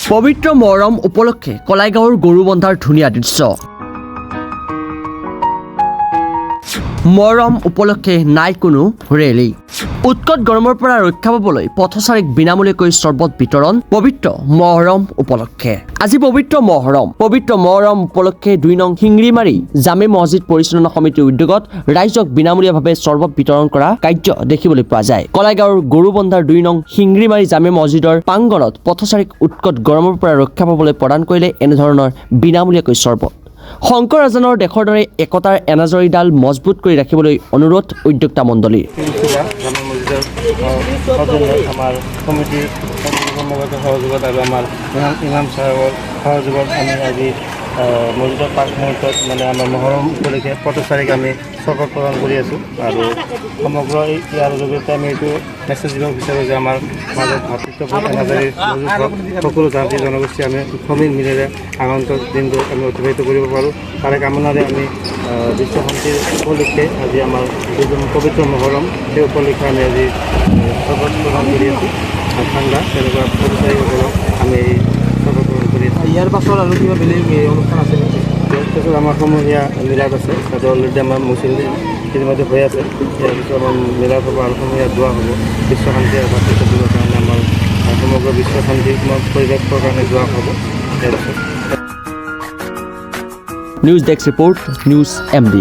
পবিত্ৰ মহৰম উপলক্ষে কলাইগাঁৱৰ গৰুবন্ধাৰ ধুনীয়া দৃশ্য। মহৰম উপলক্ষে নাই কোনো ৰেলী। উৎকট গৰমৰ পৰা ৰক্ষা পাবলৈ পথচাৰীক বিনামূলীয়াকৈ চৰ্বত বিতৰণ পবিত্ৰ মহৰম উপলক্ষে। আজি পবিত্ৰ মহৰম উপলক্ষে 2 নং শিংৰিমাৰী জামে মছজিদ পৰিচালনা সমিতিৰ উদ্যোগত ৰাইজক বিনামূলীয়াভাৱে চৰ্বত বিতৰণ কৰা কাৰ্য দেখিবলৈ পোৱা যায়। কলাইগাঁৱৰ গৰুবন্ধাৰ 2 নং শিংৰিমাৰী জামে মছজিদৰ প্ৰাংগণত পথচাৰীক উৎকট গৰমৰ পৰা ৰক্ষা পাবলৈ প্ৰদান কৰিলে এনেধৰণৰ বিনামূলীয়াকৈ চৰ্বত। শংকৰ ৰাজনৰ দেশৰ দৰে একতাৰ এনাজৰীডাল মজবুত কৰি ৰাখিবলৈ অনুৰোধ উদ্যোক্তা মণ্ডলীৰ। আমাৰ কমিটিৰ সহযোগত আৰু আমাৰ ইমাম চাহেবৰ সহযোগত আমি আজি মছজিদৰ পাঁচ মুহূৰ্তত মানে আমাৰ মহৰম উপলক্ষে পথচাৰীক আমি চৰ্বত প্ৰদান কৰি আছোঁ। আৰু সমগ্ৰ ইয়াৰ জৰিয়তে আমি এইটো মেছেজ দিব বিচাৰোঁ যে আমাৰ মাজত ভাতৃত্ববোধ এনাজৰী মজবুত হওক, সকলো জাতি জনগোষ্ঠী আমি সমিল মিলেৰে আগন্তুক দিনটো আমি অতিবাহিত কৰিব পাৰোঁ। তাৰে কামনাৰে আমি বিশ্ব শান্তিৰ উপলক্ষে আজি আমাৰ যিটো পবিত্ৰ মহৰম সেই উপলক্ষে আমি আজি চৰ্বত প্ৰদান কৰি আছোঁ। ঠাণ্ডা তেনেকুৱা পথচাৰীসকলক আমি চৰ্বত প্ৰদান কৰি আছোঁ। ইয়াৰ পাছত আৰু কিবা বেলেগ অনুষ্ঠান আছে নেকি? ইয়াৰ পিছত আমাৰ সমূহীয়া মিলাদ আছে, তাতে অলৰেডি আমাৰ মুছলিম ইতিমধ্যে হৈ আছে। ইয়াৰ পিছত আমাৰ মিলাদ হ'ব আৰু সমূহীয়া দোৱা হ'ব বিশ্ব শান্তি আৰু ভাতৃত্ববোধৰ কাৰণে, আমাৰ সমগ্ৰ বিশ্ব শান্তিময় পৰিৱেশৰ কাৰণে দোৱা হ'ব। ইয়াৰ পিছত news desk report, news MD।